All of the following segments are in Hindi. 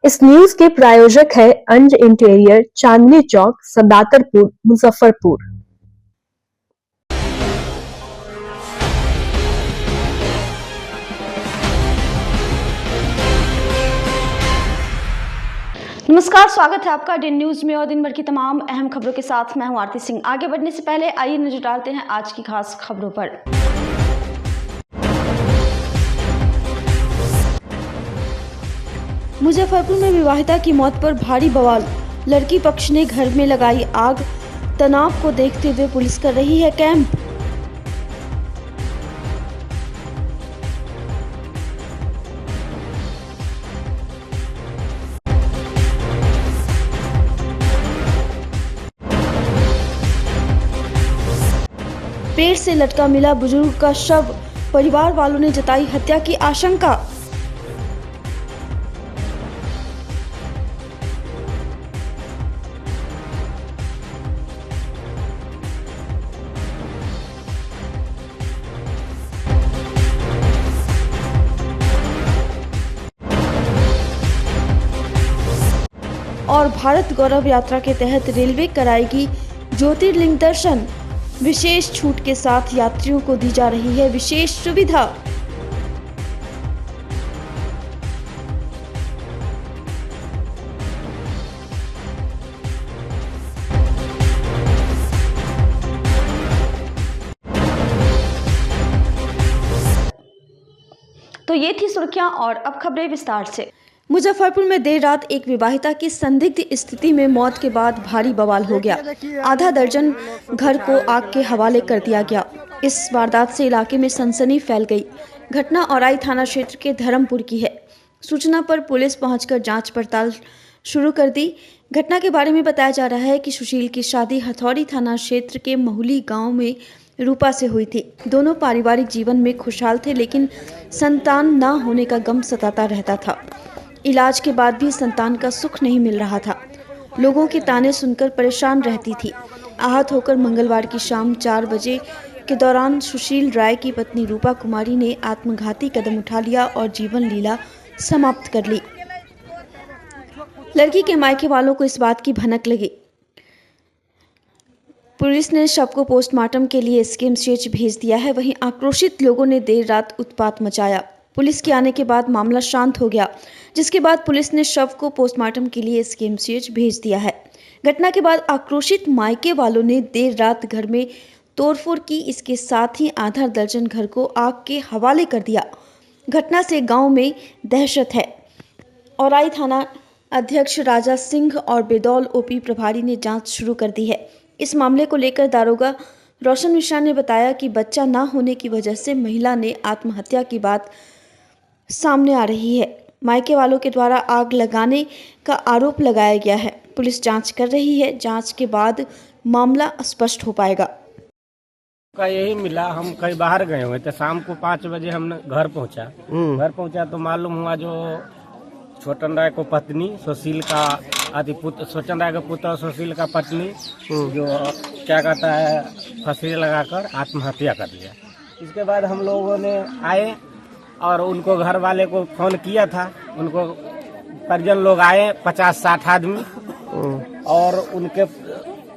इस न्यूज के प्रायोजक है अंज इंटीरियर, चांदनी चौक, सदाकतपुर, मुजफ्फरपुर। नमस्कार, स्वागत है आपका डे न्यूज में और दिन भर की तमाम अहम खबरों के साथ मैं हूं आरती सिंह। आगे बढ़ने से पहले आइए नजर डालते हैं आज की खास खबरों पर। मुजफ्फरपुर में विवाहिता की मौत पर भारी बवाल, लड़की पक्ष ने घर में लगाई आग। तनाव को देखते हुए पुलिस कर रही है कैंप। पेड़ से लटका मिला बुजुर्ग का शव, परिवार वालों ने जताई हत्या की आशंका। और भारत गौरव यात्रा के तहत रेलवे कराएगी ज्योतिर्लिंग दर्शन। विशेष छूट के साथ यात्रियों को दी जा रही है विशेष सुविधा। तो ये थी सुर्खियां और अब खबरें विस्तार से। मुजफ्फरपुर में देर रात एक विवाहिता की संदिग्ध स्थिति में मौत के बाद भारी बवाल हो गया। आधा दर्जन घर को आग के हवाले कर दिया गया। इस वारदात से इलाके में सनसनी फैल गई। घटना औराई थाना क्षेत्र के धर्मपुर की है। सूचना पर पुलिस पहुंचकर जांच पड़ताल शुरू कर दी। घटना के बारे में बताया जा रहा है कि सुशील की शादी हथौड़ी थाना क्षेत्र के महुली गाँव में रूपा से हुई थी। दोनों पारिवारिक जीवन में खुशहाल थे, लेकिन संतान न होने का गम सताता रहता था। इलाज के बाद भी संतान का सुख नहीं मिल रहा था। लोगों के ताने सुनकर परेशान रहती थी। आहत होकर मंगलवार की शाम 4 बजे के दौरान सुशील राय की पत्नी रूपा कुमारी ने आत्मघाती कदम उठा लिया और जीवन लीला समाप्त कर ली। लड़की के मायके वालों को इस बात की भनक लगी। पुलिस ने शव को पोस्टमार्टम के लिए एसकेएमसीएच भेज दिया है। वहीं आक्रोशित लोगों ने देर रात उत्पात मचाया। पुलिस के आने के बाद मामला शांत हो गया, जिसके बाद पुलिस ने शव को पोस्टमार्टम के लिए एसकेएमसीएच भेज दिया है। घटना के बाद आक्रोशित मायके वालों ने देर रात घर में तोड़फोड़ की। इसके साथ ही आधा दर्जन घर को आग के हवाले कर दिया। घटना से गांव में दहशत है। औराई थाना अध्यक्ष राजा सिंह और बेदौल ओपी प्रभारी ने जांच शुरू कर दी है। इस मामले को लेकर दारोगा रोशन मिश्रा ने बताया कि बच्चा ना होने की वजह से महिला ने आत्महत्या की बात सामने आ रही है। मायके वालों के द्वारा आग लगाने का आरोप लगाया गया है। पुलिस जांच कर रही है। जांच के बाद मामला स्पष्ट हो पाएगा। का यही मिला, हम कहीं बाहर गए हुए थे। शाम को 5 बजे हम घर पहुंचा तो मालूम हुआ जो छोटन राय को पत्नी सुशील का छोटन राय का पुत्र सुशील का पत्नी जो क्या कहता है फांसी लगाकर आत्महत्या कर लिया। इसके बाद हम लोगों ने आए और उनको घर वाले को फोन किया था। उनको परिजन लोग आए 50-60 आदमी, और उनके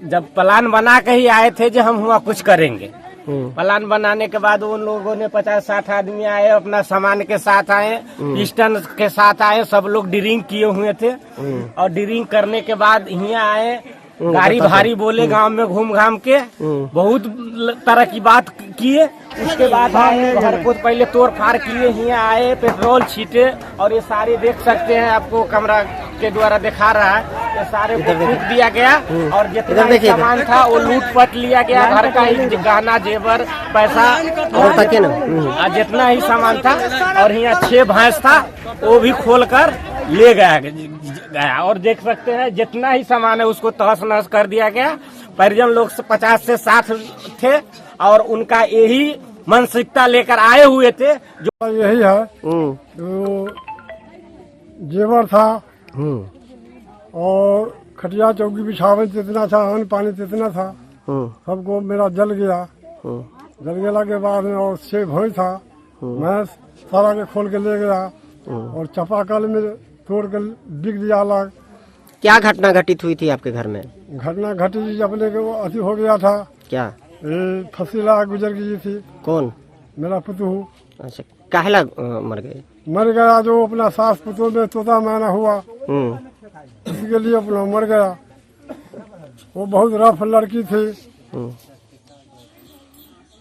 जब प्लान बना के ही आए थे जो हम हुआ कुछ करेंगे। प्लान बनाने के बाद उन लोगों ने 50-60 आदमी आए, अपना सामान के साथ आए, पिस्टन के साथ आए। सब लोग ड्रिंक किए हुए थे और ड्रिंक करने के बाद यहाँ आए। गाड़ी भारी बोले, गांव में घूम घाम के बहुत तरह की बात किए। उसके बाद आए घर को पहले तोड़ फाड़ किए, यहाँ आए, पेट्रोल छीटे, और ये सारे देख सकते हैं, आपको कैमरा के द्वारा दिखा रहा है, ये सारे को फूंक दिया गया और जितना भी सामान था वो लूटपाट लिया गया। घर का ही गहना जेवर पैसा और जितना ही सामान था, और यहाँ 6 भैंस था वो भी खोल कर ले गया। और देख सकते हैं जितना ही सामान है उसको तहस नहस कर दिया गया। परिजन लोग 50 से 60 थे और उनका यही मानसिकता लेकर आए हुए थे। जो यही है तो जेवर था और खटिया चौकी बिछावन जितना था, अन्न पानी जितना था, सबको मेरा जल गया। जल गया के बाद में और 6 भैंस था, मैं सारा के खोल के ले गया। और चापाकल में तोड़ कर बिक दिया अलग। क्या घटना घटित हुई थी आपके घर में? घटना घटी अपने को अति हो गया था। क्या? ये फसीला गुजर गई थी। कौन? मेरा पुतहू। अच्छा, काहेला मर गए? मर गया जो अपना सास पुतों में तोता मैना हुआ, इसके लिए अपना मर गया। वो बहुत रफ लड़की थी,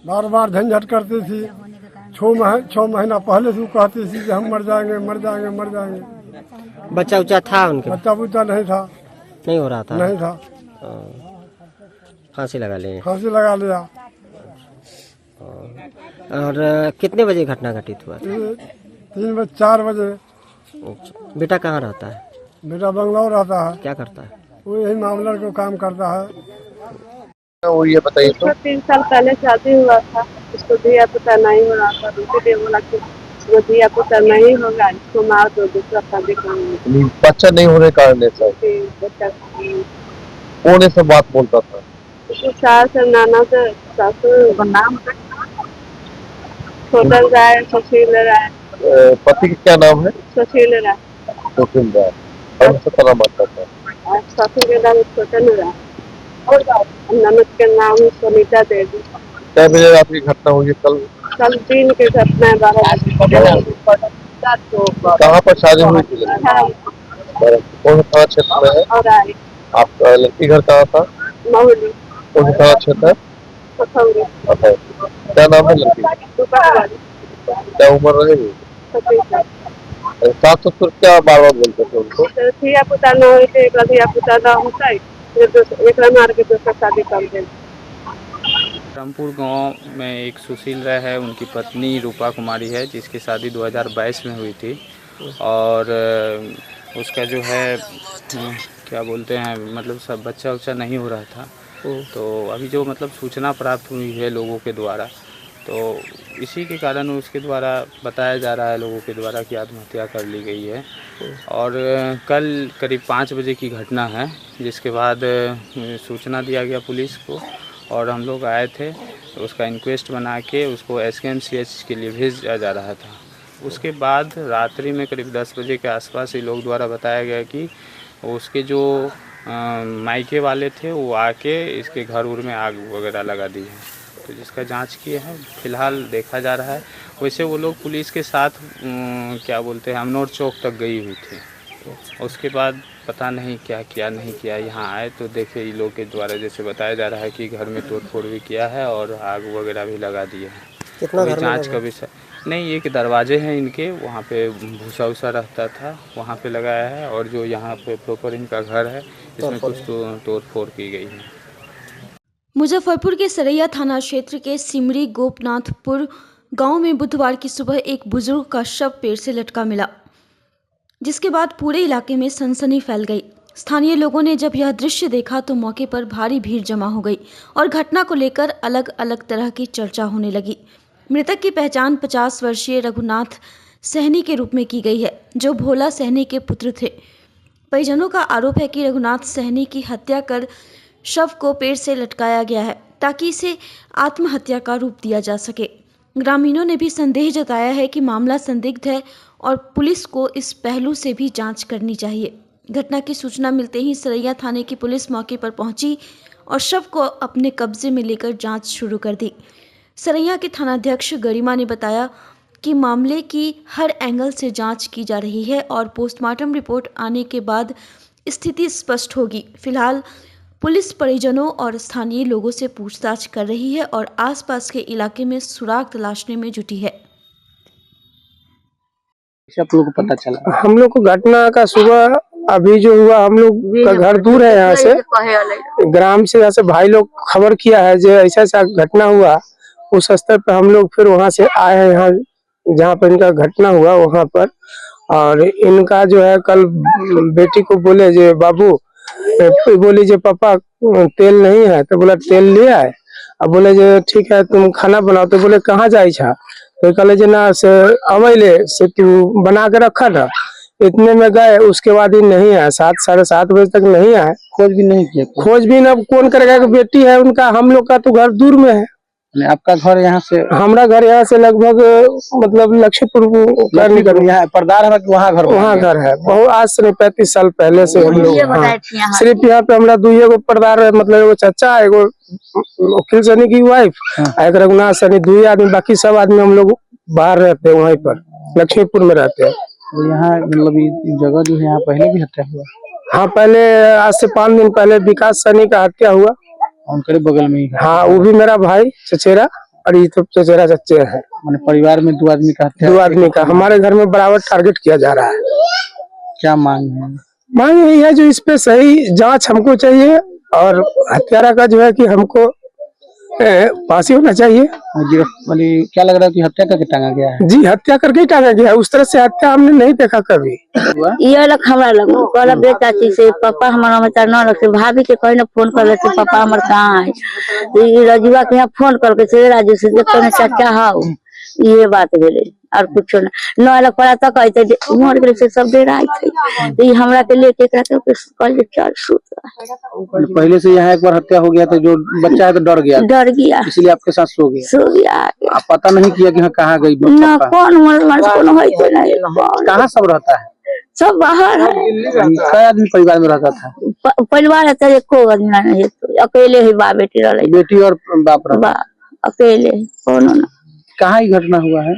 बार बार झंझट करती थी। 6 महीना पहले से कहती थी कि हम मर जाएंगे मर जाएंगे मर जाएंगे। बच्चा उच्चा था उनके? बच्चा बुच्चा नहीं था। नहीं हो रहा था? नहीं था। फांसी लगा ली? फांसी लगा लिया। और कितने बजे घटना घटित हुआ? 3 बजे 4 बजे। अच्छा, बेटा कहाँ रहता है? बेटा बंगलौर रहता है। क्या करता है? वो यही मामला को काम करता है। वो ये बताइए तो। 3 साल पहले शादी हुआ था, उसको दिया पुता नहीं हो रहा था, इसीलिए बोला कि वो दिया पुता नहीं होगा, इसको मार दो, दूसरा शादी करूंगी। बच्चा नहीं होने के कारण ऐसा बच्चा कौन ऐसा बात बोलता था? सास नाना से सासू नाम छोटा राय, सुशील राय। पति का क्या नाम है? सुशील राय। सुशील राय। और सतना माता था। सासू के नाम छोटन राय और ननद के नाम सुनीता देवी। क्या बजे रात की घटना हुई है? कल दिन के घटना है। 12 कहाँ पर शादी हुई थी? कौन थाना क्षेत्र में है? और आपका लड़की घर कहाँ था? महुली। कौन थाना क्षेत्र है? क्या नाम है लड़की? क्या उम्र रहेगी? सास ससुर क्या बार बार बोलते थे उनको? धिया पुता न हो, धिया पुता न होता, एक मार के दूसरा शादी कर दे। रामपुर गांव में एक सुशील राय है, उनकी पत्नी रूपा कुमारी है, जिसकी शादी 2022 में हुई थी। और उसका जो है क्या बोलते हैं, मतलब सब बच्चा उच्चा नहीं हो रहा था। तो अभी जो मतलब सूचना प्राप्त हुई है लोगों के द्वारा, तो इसी के कारण उसके द्वारा बताया जा रहा है लोगों के द्वारा कि आत्महत्या कर ली गई है। और कल करीब 5 बजे की घटना है, जिसके बाद सूचना दिया गया पुलिस को और हम लोग आए थे। उसका इंक्वेस्ट बना के उसको SKMCH के लिए भेजा जा रहा था। उसके बाद रात्रि में करीब 10 बजे के आसपास ही लोग द्वारा बताया गया कि उसके जो मायके वाले थे वो आके इसके घर उर में आग वगैरह लगा दी है। तो जिसका जांच किए हैं, फिलहाल देखा जा रहा है। वैसे वो लोग पुलिस के साथ क्या बोलते हैं, अमनौर चौक तक गई हुई थी। उसके बाद पता नहीं क्या किया नहीं किया, यहाँ आए तो देखे ये लोग के द्वारा जैसे बताया जा रहा है कि घर में तोड़फोड़ भी किया है और आग वगैरह भी लगा दिया है। कितना घर में जाँच का विषय नहीं, एक दरवाजे हैं इनके, वहाँ पे भूसा उसा रहता था, वहाँ पे लगाया है। और जो यहाँ पे प्रॉपर इनका घर है, इसमें कुछ तोड़फोड़ की गई है। मुजफ्फरपुर के सरैया थाना क्षेत्र के सिमरी गोपनाथपुर गांव में बुधवार की सुबह एक बुजुर्ग का शव पेड़ से लटका मिला, जिसके बाद पूरे इलाके में सनसनी फैल गई। स्थानीय लोगों ने जब यह दृश्य देखा तो मौके पर भारी भीड़ जमा हो गई और घटना को लेकर अलग अलग तरह की चर्चा होने लगी। मृतक की पहचान 50 वर्षीय रघुनाथ सहनी के रूप में की गई है, जो भोला सहनी के पुत्र थे। परिजनों का आरोप है कि रघुनाथ सहनी की हत्या कर शव को पेड़ से लटकाया गया है ताकि इसे आत्महत्या का रूप दिया जा सके। ग्रामीणों ने भी संदेह जताया है कि मामला संदिग्ध है और पुलिस को इस पहलू से भी जांच करनी चाहिए। घटना की सूचना मिलते ही सरैया थाने की पुलिस मौके पर पहुंची और शव को अपने कब्जे में लेकर जांच शुरू कर दी। सरैया के थानाध्यक्ष गरिमा ने बताया कि मामले की हर एंगल से जांच की जा रही है और पोस्टमार्टम रिपोर्ट आने के बाद स्थिति स्पष्ट होगी। फिलहाल पुलिस परिजनों और स्थानीय लोगों से पूछताछ कर रही है और आसपास के इलाके में सुराग तलाशने में जुटी है। आप लोग को पता चला? हम लोग को घटना का सुबह अभी जो हुआ, हम लोग का घर दूर है यहाँ से, ग्राम से, यहाँ से भाई लोग खबर किया है जो ऐसा ऐसा घटना हुआ। उस स्तर पर हम लोग फिर वहाँ से आए हैं यहाँ जहाँ पर इनका घटना हुआ वहाँ पर। और इनका जो है कल बेटी को बोले जे बाबू, बोली जे पापा तेल नहीं है, तो बोला तेल ले आए। अब बोले जे ठीक है तुम खाना बनाओ, तो बोले कहाँ जाए छा, तो कहले जे ना से अवैले से तू बना के रखा था। इतने में गए, उसके बाद ही नहीं आया, 7 साढ़े 7 बजे तक नहीं आए। खोज भी नहीं किया? खोजबीन अब कौन करेगा कि बेटी है उनका, हम लोग का तो घर दूर में है। आपका घर यहाँ से? हमारा घर यहाँ से लगभग मतलब लक्ष्मीपुर का निकल यहाँ परदार है कि वहाँ घर? वहाँ घर है। बहुत आज से 35 साल पहले से हम लोग सिर्फ यहाँ पे हमारा 2 एगो परदार है, मतलब एगो चाचा, एगो वकील सनी की वाइफ, एक रघुनाथ सनी, 2 आदमी, बाकी सब आदमी हम लोग बाहर रहते हैं, वहीं पर लक्ष्मीपुर में रहते हैं। तो यहाँ मतलब ये जगह जो है यहाँ पहले भी हत्या हुआ? हाँ, पहले आज से 5 दिन पहले विकास सनी का हत्या हुआ, उनके बगल में ही। हाँ, वो भी मेरा भाई चचेरा, और ये तो चचेरा चच्चे है। मैंने परिवार में 2 आदमी का हत्या? 2 आदमी का। हमारे घर में बराबर टारगेट किया जा रहा है। क्या मांग है? मांग यही है जो इस पे सही जांच हमको चाहिए, और हत्यारा का जो है कि हमको फांसी होना चाहिए। क्या लग रहा है कि हत्या करके टांगा गया है? जी, हत्या करके ही टांगा गया है। उस तरह से हत्या हमने नहीं देखा कभी। ये लग हमरा लग कहला बे चाची से पापा हमारा समाचार न लग से भाभी के कहीं फोन कर से पापा हमार कहाँ है, तो ये रजुआ के यहाँ फोन करके से राजू से देखो चाचा हाउ, ये बात भेले और कुछ न अलग पड़ा तक कहते मर गए से सब दे रहा थे, तो ये हमरा के लेके कल चल सूत। पहले से यहाँ एक बार हत्या हो गया था, जो बच्चा है तो डर गया, इसलिए आपके साथ सो गया। आप पता नहीं किया कि कहाँ गई? ना कौन कहाँ सब रहता है? सब बाहर है। कई आदमी परिवार में रहता था? परिवार है तो एको आदमी नहीं, अकेले ही बा बेटी रह, बेटी और बाप रहा अकेले। कौन कहाँ ही घटना हुआ है?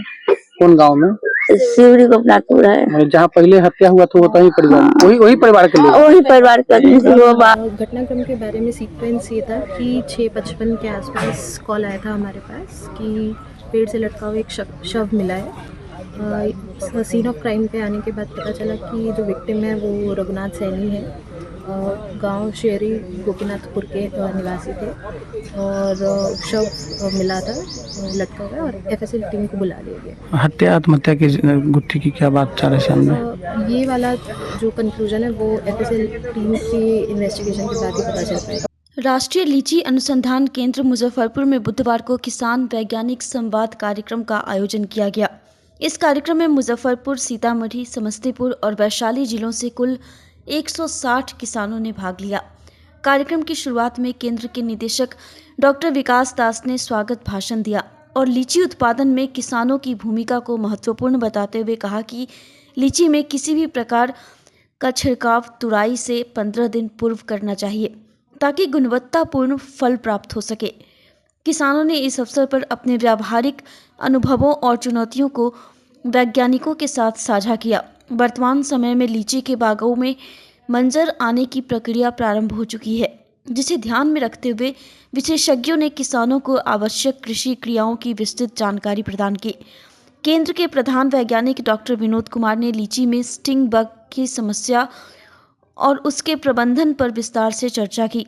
कौन गांव में? शिवरी गोपनाथपुर है। जहाँ पहले हत्या हुआ था वो ही परिवार, वही परिवार के लोग? वही परिवार के। घटनाक्रम के बारे में सीक्वेंस ये था कि 6:55 के आसपास कॉल आया था हमारे पास कि पेड़ से लटका हुआ एक शव मिला है। सीन ऑफ क्राइम पे आने के बाद पता चला कि जो विक्टिम है वो रघुनाथ सैनी है, गांव शेरी गोपीनाथपुर के निवासी थे, और शव मिला था लटका हुआ, और एफएसएल टीम को बुला लिया गया। हत्या आत्महत्या की गुत्थी की क्या बात चाह रहे सामने? ये वाला जो कंक्लूजन है वो एफएसएल टीम के इन्वेस्टिगेशन के बाद ही पता चल पाएगा। राष्ट्रीय लीची अनुसंधान केंद्र मुजफ्फरपुर में बुधवार को किसान वैज्ञानिक संवाद कार्यक्रम का आयोजन किया गया। इस कार्यक्रम में मुजफ्फरपुर, सीतामढ़ी, समस्तीपुर और वैशाली जिलों से कुल 160 किसानों ने भाग लिया। कार्यक्रम की शुरुआत में केंद्र के निदेशक डॉक्टर विकास दास ने स्वागत भाषण दिया और लीची उत्पादन में किसानों की भूमिका को महत्वपूर्ण बताते हुए कहा कि लीची में किसी भी प्रकार का छिड़काव तुड़ाई से 15 दिन पूर्व करना चाहिए ताकि गुणवत्तापूर्ण फल प्राप्त हो सके। किसानों ने इस अवसर पर अपने व्यावहारिक अनुभवों और चुनौतियों को वैज्ञानिकों के साथ साझा किया। वर्तमान समय में लीची के बागों में मंजर आने की प्रक्रिया प्रारंभ हो चुकी है, जिसे ध्यान में रखते हुए विशेषज्ञों ने किसानों को आवश्यक कृषि क्रियाओं की विस्तृत जानकारी प्रदान की। केंद्र के प्रधान वैज्ञानिक डॉक्टर विनोद कुमार ने लीची में स्टिंग बग की समस्या और उसके प्रबंधन पर विस्तार से चर्चा की।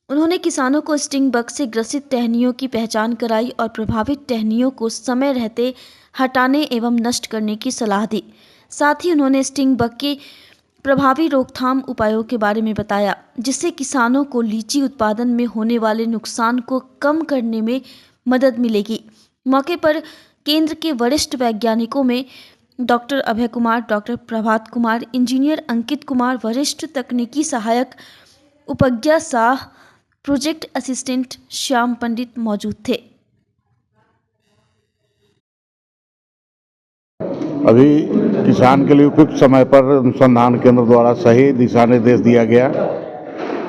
उन्होंने किसानों को स्टिंग बग से ग्रसित टहनियों की पहचान कराई और प्रभावित टहनियों को समय रहते हटाने एवं नष्ट करने की सलाह दी। साथ ही उन्होंने स्टिंग बग के प्रभावी रोकथाम उपायों के बारे में बताया, जिससे किसानों को लीची उत्पादन में होने वाले नुकसान को कम करने में मदद मिलेगी। मौके पर केंद्र के वरिष्ठ वैज्ञानिकों में doctor Abhay Kumar, doctor Prabhat Kumar, engineer Ankit Kumar, वरिष्ठ तकनीकी सहायक उपज्ञा शाह, प्रोजेक्ट असिस्टेंट श्याम पंडित मौजूद थे। अभी किसान के लिए उपयुक्त समय पर अनुसंधान केंद्र द्वारा सही दिशा निर्देश दिया गया।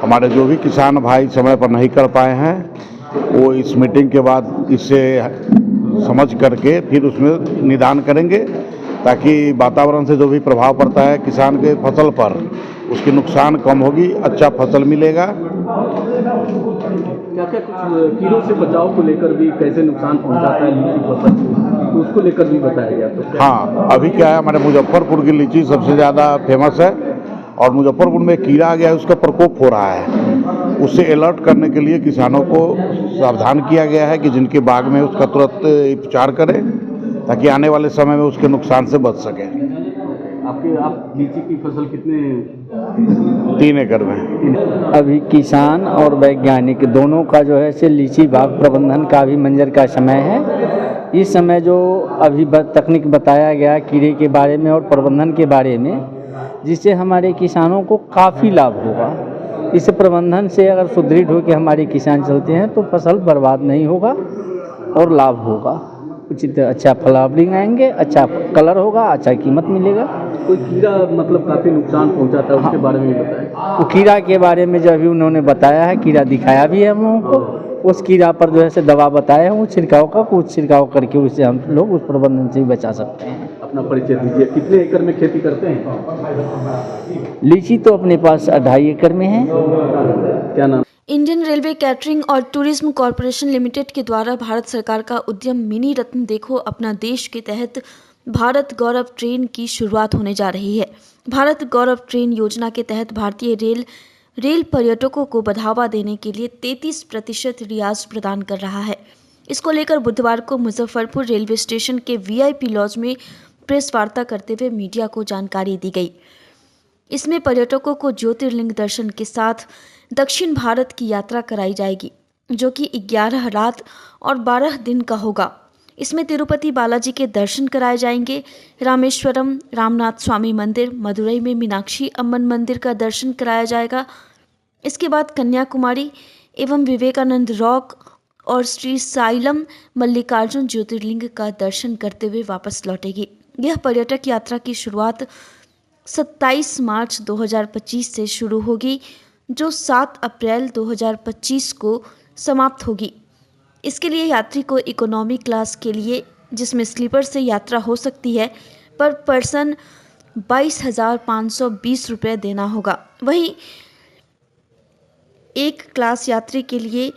हमारे जो भी किसान भाई समय पर नहीं कर पाए हैं वो इस मीटिंग के बाद इसे समझ करके फिर उसमें निदान करेंगे, ताकि वातावरण से जो भी प्रभाव पड़ता है किसान के फसल पर उसकी नुकसान कम होगी, अच्छा फसल मिलेगा। क्या क्या कुछ कीड़ों से बचाव को लेकर भी कैसे नुकसान पहुंचाता है लीची फसल को, तो उसको लेकर भी बताया गया? तो हाँ, अभी क्या है, हमारे मुजफ्फरपुर की लीची सबसे ज़्यादा फेमस है और मुजफ्फरपुर में कीड़ा आ गया है, उसका प्रकोप हो रहा है। उससे अलर्ट करने के लिए किसानों को सावधान किया गया है कि जिनके बाग में उसका तुरंत उपचार करें, ताकि आने वाले समय में उसके नुकसान से बच सकें। आप लीची की फसल कितने? 3 एकड़ में। अभी किसान और वैज्ञानिक दोनों का जो है से लीची बाग प्रबंधन का भी मंजर का समय है। इस समय जो अभी तकनीक बताया गया कीड़े के बारे में और प्रबंधन के बारे में, जिससे हमारे किसानों को काफ़ी लाभ होगा। इस प्रबंधन से अगर सुदृढ़ हो के हमारे किसान चलते हैं तो फसल बर्बाद नहीं होगा और लाभ होगा, उचित अच्छा फ्लावरिंग आएंगे, अच्छा कलर होगा, अच्छा कीमत मिलेगा। कोई कीड़ा मतलब काफी नुकसान पहुंचाता है, उसके बारे में भी बताएं। वो कीड़ा के बारे में जो अभी उन्होंने बताया है, कीड़ा दिखाया भी है हम लोगों को, उस कीड़ा पर जो है से दवा बताए हैं, वो छिड़काव का कुछ छिड़काव करके उससे हम लोग उस प्रबंधन से भी बचा सकते हैं। अपना परिचय दीजिए, कितने एकड़ में खेती करते हैं? लीची तो अपने पास 2.5 एकड़ में है। क्या नाम? इंडियन रेलवे कैटरिंग और टूरिज्म कॉरपोरेशन लिमिटेड के द्वारा भारत सरकार का उद्यम मिनी रत्न देखो अपना देश के तहत भारत गौरव ट्रेन की शुरुआत होने जा रही है। भारत गौरव ट्रेन योजना के तहत भारतीय रेल पर्यटकों को बढ़ावा देने के लिए 33% रियायत प्रदान कर रहा है। इसको लेकर बुधवार को मुजफ्फरपुर रेलवे स्टेशन के VIP लॉज में प्रेस वार्ता करते हुए मीडिया को जानकारी दी गई। इसमें पर्यटकों को ज्योतिर्लिंग दर्शन के साथ दक्षिण भारत की यात्रा कराई जाएगी, जो कि 11 रात और 12 दिन का होगा। इसमें तिरुपति बालाजी के दर्शन कराए जाएंगे, रामेश्वरम रामनाथ स्वामी मंदिर, मदुरई में मीनाक्षी अम्मन मंदिर का दर्शन कराया जाएगा। इसके बाद कन्याकुमारी एवं विवेकानंद रॉक और श्री साइलम मल्लिकार्जुन ज्योतिर्लिंग का दर्शन करते हुए वापस लौटेगी। यह पर्यटक यात्रा की शुरुआत 27 मार्च 2025 से शुरू होगी, जो 7 अप्रैल 2025 को समाप्त होगी। इसके लिए यात्री को इकोनॉमी क्लास के लिए, जिसमें स्लीपर से यात्रा हो सकती है, पर पर्सन 22,520 रुपये देना होगा। वहीं एक क्लास यात्री के लिए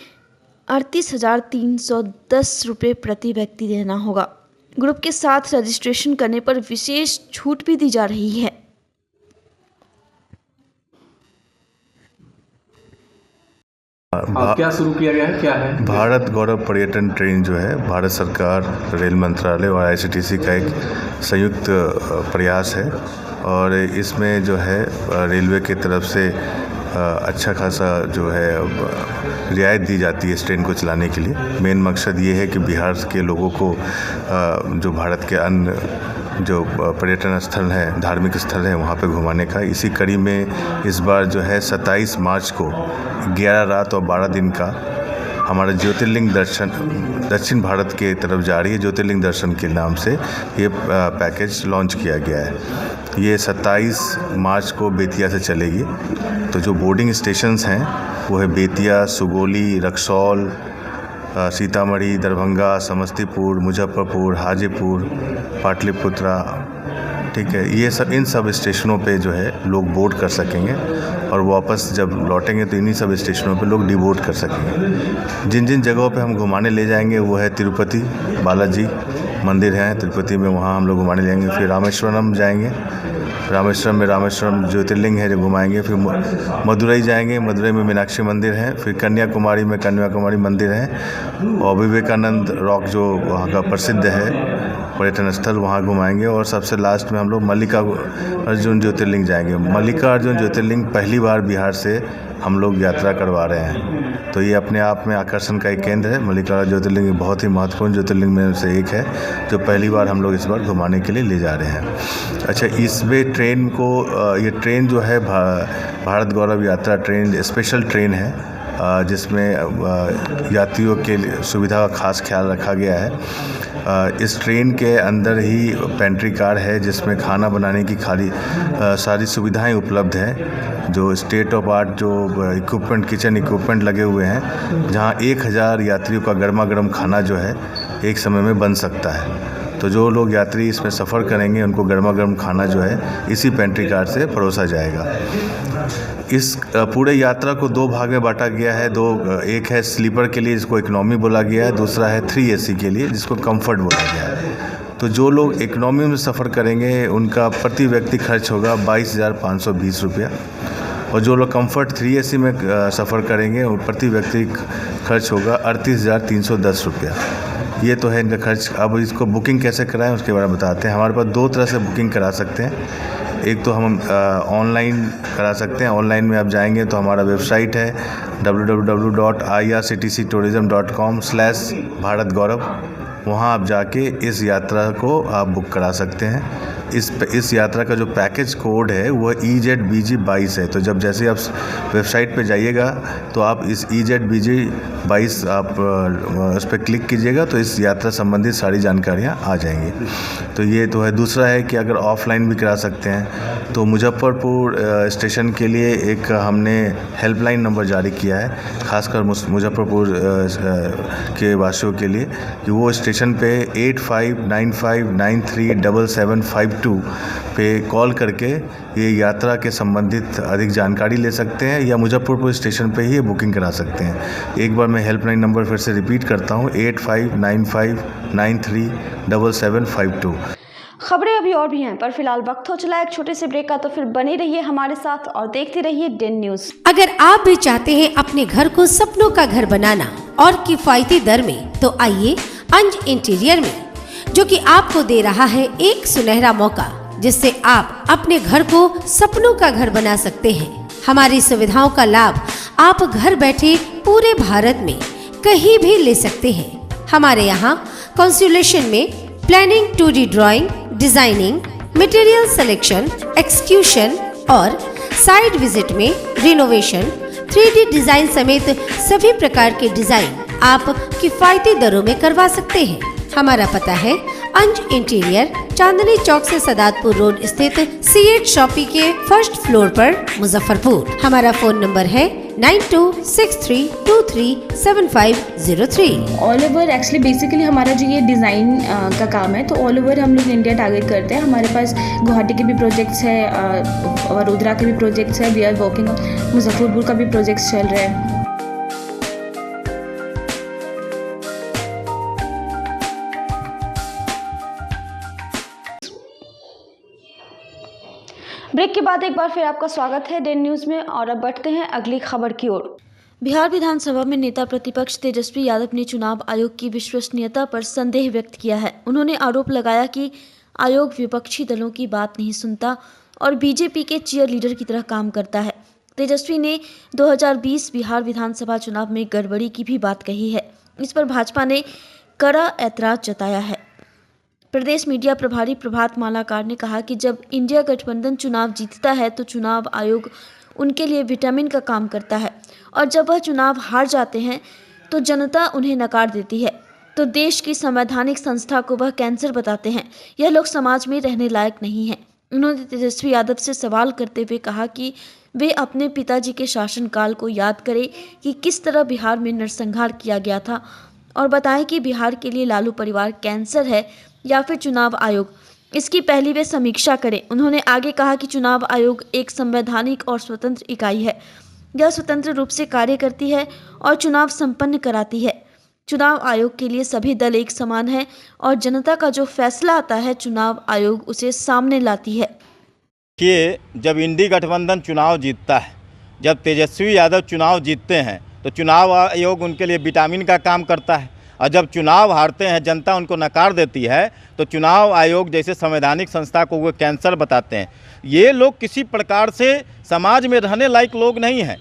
38,310 रुपये प्रति व्यक्ति देना होगा। ग्रुप के साथ रजिस्ट्रेशन करने पर विशेष छूट भी दी जा रही है। क्या शुरू किया गया है, क्या है? भारत गौरव पर्यटन ट्रेन जो है भारत सरकार, रेल मंत्रालय और ICTC का एक संयुक्त प्रयास है और इसमें जो है रेलवे की तरफ से अच्छा खासा जो है रियायत दी जाती है इस ट्रेन को चलाने के लिए। मेन मकसद ये है कि बिहार के लोगों को जो भारत के अन्य जो पर्यटन स्थल हैं, धार्मिक स्थल हैं, वहाँ पे घुमाने का। इसी कड़ी में इस बार जो है 27 मार्च को 11 रात और 12 दिन का हमारा ज्योतिर्लिंग दर्शन दक्षिण भारत के तरफ जा रही है, ज्योतिर्लिंग दर्शन के नाम से ये पैकेज लॉन्च किया गया है। ये 27 मार्च को बेतिया से चलेगी। तो जो बोर्डिंग स्टेशंस हैं वो है बेतिया, सुगौली, रक्सौल, सीतामढ़ी, दरभंगा, समस्तीपुर, मुजफ्फरपुर, हाजीपुर, पाटलिपुत्रा, ठीक है। ये सब इन सब स्टेशनों पे जो है लोग बोर्ड कर सकेंगे और वापस जब लौटेंगे तो इन्हीं सब स्टेशनों पे लोग डिबोर्ड कर सकेंगे। जिन जिन जगहों पे हम घुमाने ले जाएंगे वो है तिरुपति बालाजी मंदिर है तिरुपति में, वहाँ हम लोग घुमाने ले जाएंगे। फिर रामेश्वरम जाएंगे, रामेश्वरम में रामेश्वरम ज्योतिर्लिंग है जो घुमाएंगे। फिर मदुरई जाएंगे, मदुरई में मीनाक्षी मंदिर है। फिर कन्याकुमारी में कन्याकुमारी मंदिर है और विवेकानंद रॉक जो वहाँ का प्रसिद्ध है पर्यटन स्थल, वहाँ घुमाएंगे। और सबसे लास्ट में हम लोग मल्लिकार्जुन ज्योतिर्लिंग जाएंगे। मल्लिकार्जुन ज्योतिर्लिंग पहली बार बिहार से हम लोग यात्रा करवा रहे हैं, तो ये अपने आप में आकर्षण का एक केंद्र है। मल्लिकार्जुन ज्योतिर्लिंग बहुत ही महत्वपूर्ण ज्योतिर्लिंग में से एक है जो पहली बार हम लोग इस बार घुमाने के लिए ले जा रहे हैं। अच्छा, इसमें ट्रेन को ये ट्रेन जो है भारत गौरव यात्रा ट्रेन स्पेशल ट्रेन है जिसमें यात्रियों के सुविधा का खास ख्याल रखा गया है। इस ट्रेन के अंदर ही पेंट्री कार है जिसमें खाना बनाने की सारी सुविधाएं उपलब्ध हैं, जो स्टेट ऑफ आर्ट जो इक्विपमेंट किचन इक्विपमेंट लगे हुए हैं, जहां 1000 यात्रियों का गर्मा गर्म खाना जो है एक समय में बन सकता है। तो जो लोग यात्री इसमें सफ़र करेंगे उनको गर्मा गर्म खाना जो है इसी पेंट्री कार से परोसा जाएगा। इस पूरे यात्रा को 2 भाग में बांटा गया है। एक है स्लीपर के लिए जिसको इकोनॉमी बोला गया है, दूसरा है 3AC के लिए जिसको कंफर्ट बोला गया है। तो जो लोग इकोनॉमी में सफ़र करेंगे उनका प्रति व्यक्ति खर्च होगा 22,520 रुपया और जो लोग कंफर्ट 3AC में सफ़र करेंगे उन प्रति व्यक्ति खर्च होगा 38,310 रुपया। ये तो है इनका खर्च। अब इसको बुकिंग कैसे कराएं उसके बारे में बताते हैं। हमारे पास 2 तरह से बुकिंग करा सकते हैं। एक तो हम ऑनलाइन करा सकते हैं। ऑनलाइन में आप जाएंगे तो हमारा वेबसाइट है www.irctctourism.com/भारत गौरव। वहाँ आप जाके इस यात्रा को आप बुक करा सकते हैं। इस यात्रा का जो पैकेज कोड है वह EZBG22 है। तो जब जैसे आप वेबसाइट पे जाइएगा तो आप इस EZBG22 आप उस पर क्लिक कीजिएगा तो इस यात्रा संबंधित सारी जानकारियाँ आ जाएंगी। तो ये तो है। दूसरा है कि अगर ऑफलाइन भी करा सकते हैं तो मुजफ्फरपुर स्टेशन के लिए एक हमने हेल्पलाइन नंबर जारी किया है, खासकर मुजफ्फरपुर के वासियों के लिए, कि वो स्टेशन पे 8595937752 पे कॉल करके ये यात्रा के संबंधित अधिक जानकारी ले सकते हैं या मुजफ्फरपुर स्टेशन पे ही बुकिंग करा सकते हैं। एक बार मैं हेल्पलाइन नंबर फिर से रिपीट करता हूँ, 8595937752। खबरें अभी और भी हैं, पर फिलहाल वक्त हो चला एक छोटे से ब्रेक का, तो फिर बने रहिए हमारे साथ और देखते रहिए डेन न्यूज। अगर आप भी चाहते हैं अपने घर को सपनों का घर बनाना और किफायती दर में, तो आइए अंज इंटीरियर में, जो कि आपको दे रहा है एक सुनहरा मौका, जिससे आप अपने घर को सपनों का घर बना सकते हैं। हमारी सुविधाओं का लाभ आप घर बैठे पूरे भारत में कहीं भी ले सकते हैं। हमारे यहाँ कंसुलेशन में planning, 2D drawing, designing, material selection, execution और साइट विजिट में रिनोवेशन, 3D डिजाइन समेत सभी प्रकार के डिजाइन आप किफायती दरों में करवा सकते हैं। हमारा पता है अंज इंटीरियर, चांदनी चौक से सदातपुर रोड स्थित C8 शॉपी के फर्स्ट फ्लोर पर, मुजफ्फरपुर। हमारा फोन नंबर है 9263237503। ऑल ओवर एक्चुअली बेसिकली हमारा जो ये डिज़ाइन का काम है, तो ऑल ओवर हम लोग इंडिया टारगेट करते हैं। हमारे पास गुवाहाटी के भी प्रोजेक्ट्स है, वडोदरा के भी प्रोजेक्ट्स है, वी आर वर्किंग, मुजफ्फरपुर का भी प्रोजेक्ट्स चल रहा है। ब्रेक के बाद एक बार फिर आपका स्वागत है डेन न्यूज में, और अब बढ़ते हैं अगली खबर की ओर। बिहार विधानसभा में नेता प्रतिपक्ष तेजस्वी यादव ने चुनाव आयोग की विश्वसनीयता पर संदेह व्यक्त किया है। उन्होंने आरोप लगाया कि आयोग विपक्षी दलों की बात नहीं सुनता और बीजेपी के चीयर लीडर की तरह काम करता है। तेजस्वी ने 2020 बिहार विधानसभा चुनाव में गड़बड़ी की भी बात कही है। इस पर भाजपा ने कड़ा ऐतराज जताया है। प्रदेश मीडिया प्रभारी प्रभात मालाकार ने कहा कि जब इंडिया गठबंधन चुनाव जीतता है तो चुनाव आयोग उनके लिए विटामिन का काम करता है, और जब वह चुनाव हार जाते हैं तो जनता उन्हें नकार देती है, तो देश की संवैधानिक संस्था को वह कैंसर बताते हैं। यह लोग समाज में रहने लायक नहीं हैं। उन्होंने तेजस्वी यादव से सवाल करते हुए कहा कि वे अपने पिताजी के शासनकाल को याद करें कि किस तरह बिहार में नरसंहार किया गया था, और बताएं कि बिहार के लिए लालू परिवार कैंसर है या फिर चुनाव आयोग, इसकी पहली वे समीक्षा करें। उन्होंने आगे कहा कि चुनाव आयोग एक संवैधानिक और स्वतंत्र इकाई है। यह स्वतंत्र रूप से कार्य करती है और चुनाव संपन्न कराती है। चुनाव आयोग के लिए सभी दल एक समान हैं और जनता का जो फैसला आता है चुनाव आयोग उसे सामने लाती है। कि जब इंडी गठबंधन चुनाव जीतता है, जब तेजस्वी यादव चुनाव जीतते हैं, तो चुनाव आयोग उनके लिए विटामिन का काम करता है, और जब चुनाव हारते हैं, जनता उनको नकार देती है, तो चुनाव आयोग जैसे संवैधानिक संस्था को वो कैंसर बताते हैं। ये लोग किसी प्रकार से समाज में रहने लायक लोग नहीं हैं।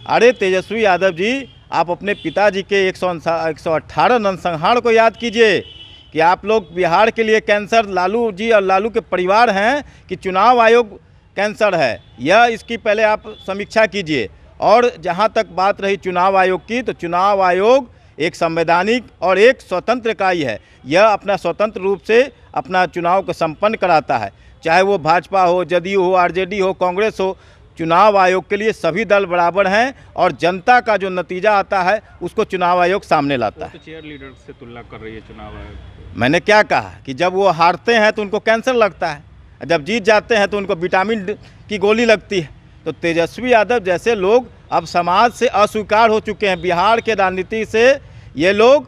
अरे तेजस्वी यादव जी, आप अपने पिताजी के 118 नरसंहार को याद कीजिए कि आप लोग बिहार के लिए कैंसर लालू जी और लालू के परिवार हैं कि चुनाव आयोग कैंसर है। यह इसकी पहले आप समीक्षा कीजिए। और जहाँ तक बात रही चुनाव आयोग की, तो चुनाव आयोग एक संवैधानिक और एक स्वतंत्र इकाई है। यह अपना स्वतंत्र रूप से अपना चुनाव को संपन्न कराता है, चाहे वो भाजपा हो, जदयू हो, आरजेडी हो, कांग्रेस हो। चुनाव आयोग के लिए सभी दल बराबर हैं और जनता का जो नतीजा आता है उसको चुनाव आयोग सामने लाता है। तो चेयर लीडर से तुलना कर रही है चुनाव आयोग। मैंने क्या कहा कि जब वो हारते हैं तो उनको कैंसर लगता है, जब जीत जाते हैं तो उनको विटामिन की गोली लगती है। तो तेजस्वी यादव जैसे लोग अब समाज से अस्वीकार हो चुके हैं। बिहार के राजनीति से ये लोग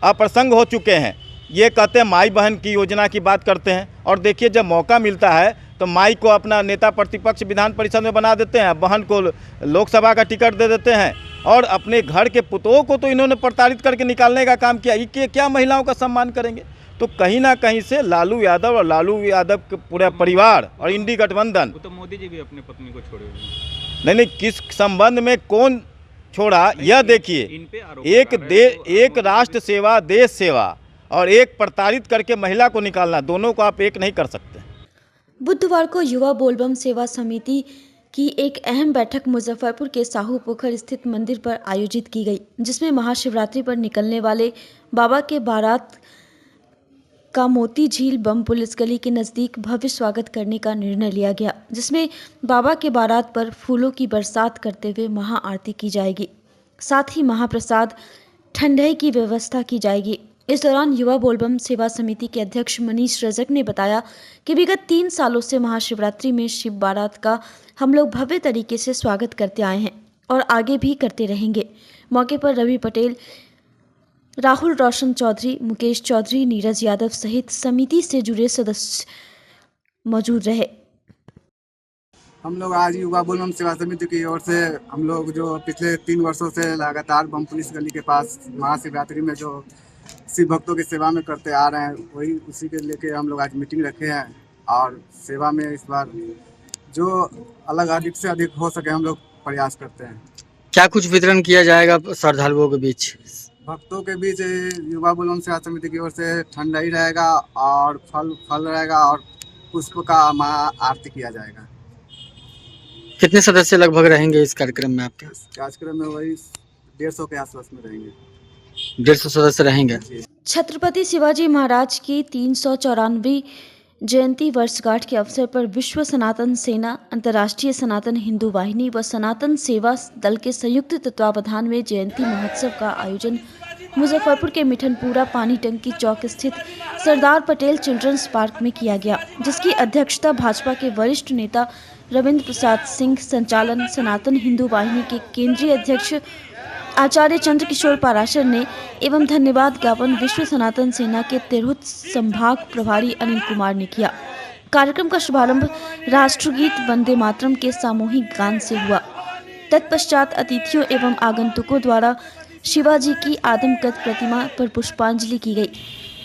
अप्रसंग हो चुके हैं। ये कहते हैं माई बहन की योजना की बात करते हैं, और देखिए जब मौका मिलता है तो माई को अपना नेता प्रतिपक्ष विधान परिषद में बना देते हैं, बहन को लोकसभा का टिकट दे देते हैं, और अपने घर के पुतों को तो इन्होंने प्रताड़ित करके निकालने का काम किया। ये क्या महिलाओं का सम्मान करेंगे? तो कहीं ना कहीं से लालू यादव और लालू यादव के पूरा परिवार और इंडी गठबंधन, तो मोदी जी भी अपनी पत्नी को छोड़े नहीं, किस संबंध में कौन छोड़ा, यह देखिए। एक राष्ट्र सेवा, देश सेवा और एक प्रताड़ित करके महिला को निकालना, दोनों को आप एक नहीं कर सकते। बुधवार को युवा बोलबम सेवा समिति की एक अहम बैठक मुजफ्फरपुर के साहू पोखर स्थित मंदिर पर आयोजित की गई, जिसमें महाशिवरात्रि पर निकलने वाले बाबा के बारात का मोती झील बम पुलिस गली के नज़दीक भव्य स्वागत करने का निर्णय लिया गया, जिसमें बाबा के बारात पर फूलों की बरसात करते हुए महाआरती की जाएगी। साथ ही महाप्रसाद ठंडाई की व्यवस्था की जाएगी। इस दौरान युवा बोलबम सेवा समिति के अध्यक्ष मनीष रजक ने बताया कि विगत 3 सालों से महाशिवरात्रि में शिव बारात का हम लोग भव्य तरीके से स्वागत करते आए हैं और आगे भी करते रहेंगे। मौके पर रवि पटेल, राहुल रोशन चौधरी, मुकेश चौधरी, नीरज यादव सहित समिति से जुड़े सदस्य मौजूद रहे। हम लोग आज युवा बोलबम सेवा समिति की ओर से हम लोग जो पिछले 3 वर्षों से लगातार बम पुलिस गली के पास महाशिवरात्रि में जो शिव भक्तों की सेवा में करते आ रहे हैं, वही उसी के लेके हम लोग आज मीटिंग रखे हैं और सेवा में इस बार जो अधिक से अधिक हो सके हम लोग प्रयास करते हैं। क्या कुछ वितरण किया जाएगा श्रद्धालुओं के बीच? भक्तों के बीच युवा बोलबम सेवा समिति की ओर से ठंडाई रहेगा और फल रहेगा और पुष्प का महाआरती किया जाएगा। कितने सदस्य लगभग रहेंगे इस कार्यक्रम में आपके? इस कार्यक्रम में वही 150 के आसपास में रहेंगे। 150 सदस्य रहेंगे। छत्रपति शिवाजी महाराज की 394वीं जयंती वर्षगांठ के अवसर पर विश्व सनातन सेना, अंतर्राष्ट्रीय सनातन हिंदू वाहिनी व सनातन सेवा दल के संयुक्त तत्वावधान में जयंती महोत्सव का आयोजन मुजफ्फरपुर के मिठनपुरा पानी टंकी चौक स्थित सरदार पटेल चिल्ड्रंस पार्क में किया गया, जिसकी अध्यक्षता भाजपा के वरिष्ठ नेता रविंद्र प्रसाद सिंह, संचालन सनातन हिंदू वाहिनी के केंद्रीय अध्यक्ष आचार्य चंद्रकिशोर पाराशर ने एवं धन्यवाद ज्ञापन विश्व सनातन सेना के तिरहुत संभाग प्रभारी अनिल कुमार ने किया। कार्यक्रम का शुभारंभ राष्ट्रगीत वंदे मातरम के सामूहिक गान से हुआ। तत्पश्चात अतिथियों एवं आगंतुकों द्वारा शिवाजी की आदमकद प्रतिमा पर पुष्पांजलि की गई।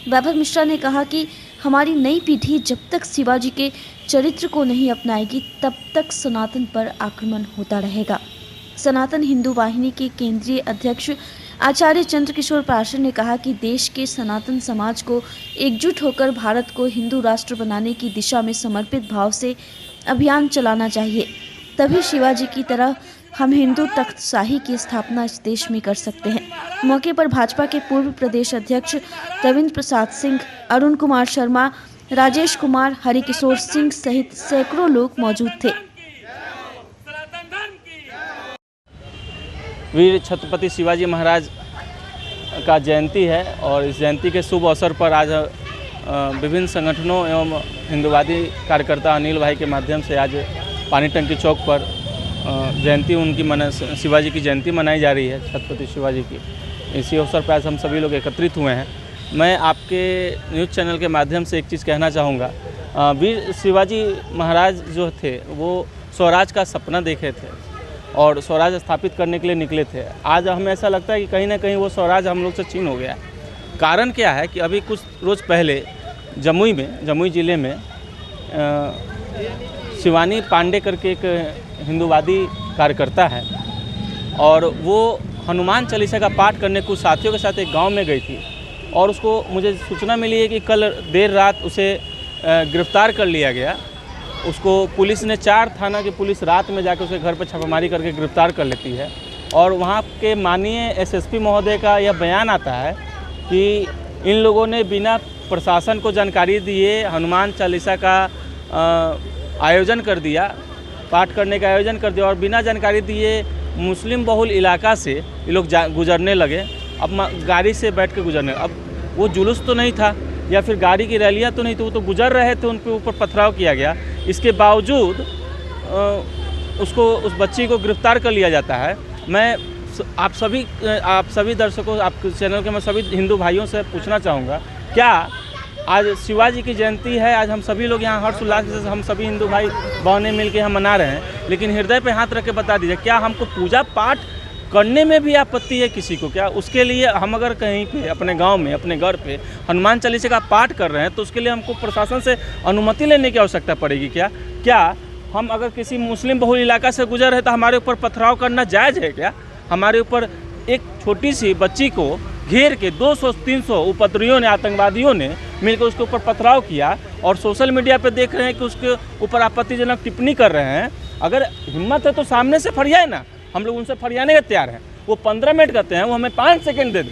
वैभव मिश्रा ने कहा कि हमारी नई पीढ़ी जब तक शिवाजी के चरित्र को नहीं अपनाएगी, तब तक सनातन पर आक्रमण होता रहेगा। सनातन हिंदू वाहिनी के केंद्रीय अध्यक्ष आचार्य चंद्रकिशोर पाराशर ने कहा कि देश के सनातन समाज को एकजुट होकर भारत को हिंदू राष्ट्र बनाने की दिशा में समर्पित भाव से अभियान चलाना चाहिए, तभी शिवाजी की तरह हम हिंदू तख्तशाही की स्थापना इस देश में कर सकते हैं। मौके पर भाजपा के पूर्व प्रदेश अध्यक्ष रविंद्र प्रसाद सिंह, अरुण कुमार शर्मा, राजेश कुमार, हरिकिशोर सिंह सहित सैकड़ों लोग मौजूद थे। वीर छत्रपति शिवाजी महाराज का जयंती है और इस जयंती के शुभ अवसर पर आज विभिन्न संगठनों एवं हिंदूवादी कार्यकर्ता अनिल भाई के माध्यम से आज पानी टंकी चौक पर जयंती उनकी शिवाजी की जयंती मनाई जा रही है, छत्रपति शिवाजी की। इसी अवसर पर आज हम सभी लोग एकत्रित हुए हैं। मैं आपके न्यूज़ चैनल के माध्यम से एक चीज़ कहना चाहूँगा। वीर शिवाजी महाराज जो थे वो स्वराज का सपना देखे थे और स्वराज स्थापित करने के लिए निकले थे। आज हमें ऐसा लगता है कि कहीं ना कहीं वो स्वराज हम लोग से छीन हो गया। कारण क्या है कि अभी कुछ रोज़ पहले जमुई ज़िले में शिवानी पांडे करके एक हिंदूवादी कार्यकर्ता है और वो हनुमान चालीसा का पाठ करने कुछ साथियों के साथ एक गांव में गई थी और उसको मुझे सूचना मिली है कि कल देर रात उसे गिरफ्तार कर लिया गया। उसको पुलिस ने 4 थाना की पुलिस रात में जाकर उसके घर पर छापामारी करके गिरफ्तार कर लेती है और वहाँ के माननीय एसएसपी महोदय का यह बयान आता है कि इन लोगों ने बिना प्रशासन को जानकारी दिए हनुमान चालीसा का आयोजन कर दिया, पाठ करने का आयोजन कर दिया और बिना जानकारी दिए मुस्लिम बहुल इलाका से ये लोग गुजरने लगे। अब गाड़ी से बैठ के गुजरने, अब वो जुलूस तो नहीं था या फिर गाड़ी की रैलियाँ तो नहीं थी, वो तो गुजर रहे थे, उन पे ऊपर पथराव किया गया। इसके बावजूद उस बच्ची को गिरफ्तार कर लिया जाता है। मैं आप सभी दर्शकों, आपके चैनल के मैं सभी हिंदू भाइयों से पूछना चाहूँगा, क्या आज शिवाजी की जयंती है, आज हम सभी लोग यहाँ हर्षोल्लास से हम सभी हिंदू भाई बहनें मिल के हम मना रहे हैं, लेकिन हृदय पे हाथ रख के बता दीजिए, क्या हमको पूजा पाठ करने में भी आपत्ति है किसी को? क्या उसके लिए हम अगर कहीं पे अपने गांव में अपने घर पे हनुमान चालीसा का पाठ कर रहे हैं तो उसके लिए हमको प्रशासन से अनुमति लेने की आवश्यकता पड़ेगी क्या हम अगर किसी मुस्लिम बहुल इलाका से गुजर रहे तो हमारे ऊपर पथराव करना जायज़ है क्या? हमारे ऊपर एक छोटी सी बच्ची को घेर के 200-300 उपद्रवियों ने, आतंकवादियों ने मिलकर उसके ऊपर पथराव किया और सोशल मीडिया पे देख रहे हैं कि उसके ऊपर आपत्तिजनक टिप्पणी कर रहे हैं। अगर हिम्मत है तो सामने से फरियाए ना, हम लोग उनसे फरियाने के तैयार हैं। वो 15 मिनट कहते हैं, वो हमें 5 सेकंड दे दें,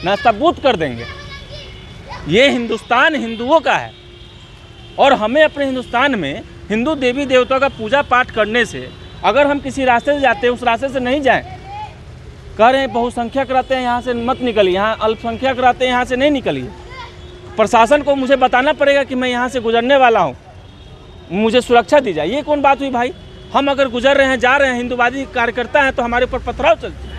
नाश्ता बूथ कर देंगे। ये हिंदुस्तान हिंदुओं का है और हमें अपने हिंदुस्तान में हिंदू देवी देवताओं का पूजा पाठ करने से, अगर हम किसी रास्ते से जाते हैं उस रास्ते से नहीं जाएं। कह रहे हैं बहुसंख्यक रहते हैं यहाँ से मत निकलिए, यहाँ अल्पसंख्यक रहते हैं यहाँ से नहीं निकलिए। प्रशासन को मुझे बताना पड़ेगा कि मैं यहाँ से गुजरने वाला हूँ, मुझे सुरक्षा दी जाए। ये कौन बात हुई भाई? हम अगर गुजर रहे हैं, जा रहे हैं, हिंदूवादी कार्यकर्ता हैं तो हमारे ऊपर पथराव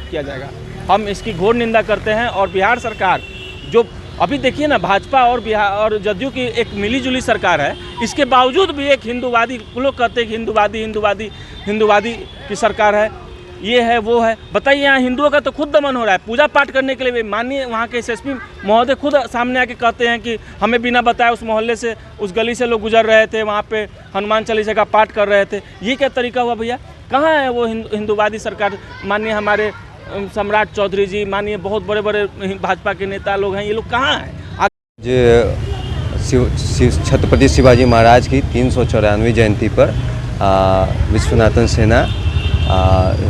किया जाएगा। हम इसकी घोर निंदा करते हैं। और बिहार सरकार जो अभी देखिए ना, भाजपा और बिहार और जदयू की एक मिलीजुली सरकार है, इसके बावजूद भी एक हिंदूवादी, लोग कहते हैं कि हिंदूवादी की सरकार है, ये है वो है। बताइए, यहाँ हिंदुओं का तो खुद दमन हो रहा है। पूजा पाठ करने के लिए माननीय वहाँ के एसएसपी महोदय खुद सामने आके कहते हैं कि हमें बिना बताए उस मोहल्ले से, उस गली से लोग गुजर रहे थे, वहाँ पे हनुमान चालीसा का पाठ कर रहे थे। ये क्या तरीका हुआ भैया? कहाँ है वो हिंदूवादी सरकार? माननीय हमारे सम्राट चौधरी जी, माननीय बहुत बड़े बड़े भाजपा के नेता लोग हैं, ये लोग कहाँ हैं? छत्रपति शिवाजी महाराज की 394वीं जयंती पर विश्व सनातन सेना,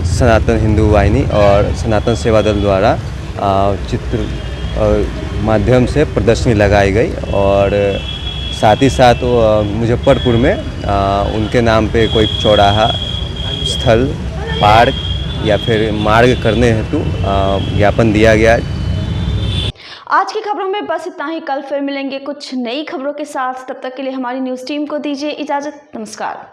सनातन हिंदू वाहिनी और सनातन सेवा दल द्वारा चित्र माध्यम से प्रदर्शनी लगाई गई और साथ ही साथ मुजफ्फरपुर में उनके नाम पे कोई चौराहा, स्थल, पार्क या फिर मार्ग करने हेतु ज्ञापन दिया गया। आज की खबरों में बस इतना ही। कल फिर मिलेंगे कुछ नई खबरों के साथ। तब तक के लिए हमारी न्यूज़ टीम को दीजिए इजाजत। नमस्कार।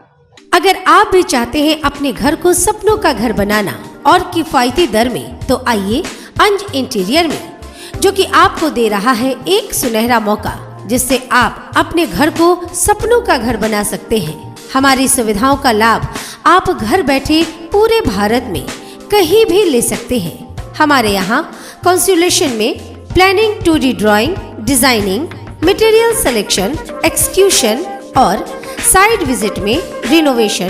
अगर आप भी चाहते हैं अपने घर को सपनों का घर बनाना और किफायती दर में, तो आइए अंज इंटीरियर में, जो कि आपको दे रहा है एक सुनहरा मौका, जिससे आप अपने घर को सपनों का घर बना सकते हैं। हमारी सुविधाओं का लाभ आप घर बैठे पूरे भारत में कहीं भी ले सकते हैं। हमारे यहाँ कंसुलेशन में planning, 2D drawing, designing, material selection, execution और साइट विजिट में रिनोवेशन,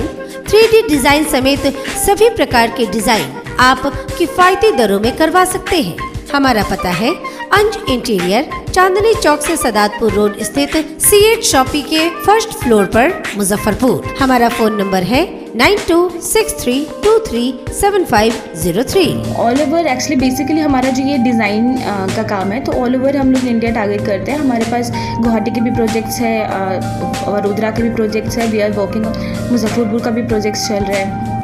3D डिजाइन समेत सभी प्रकार के डिजाइन आप किफायती दरों में करवा सकते हैं। हमारा पता है अंज इंटीरियर, चांदनी चौक से सदातपुर रोड स्थित C8 शॉपी के फर्स्ट फ्लोर पर, मुजफ्फरपुर। हमारा फोन नंबर है 9263237503। ऑल ओवर एक्चुअली बेसिकली हमारा जो ये डिज़ाइन का काम है, तो ऑल ओवर हम लोग इंडिया टारगेट करते हैं। हमारे पास गुवाहाटी के भी प्रोजेक्ट्स है, वडोदरा के भी प्रोजेक्ट्स है, वी आर वर्किंग, मुजफ्फरपुर का भी प्रोजेक्ट्स चल रहा है।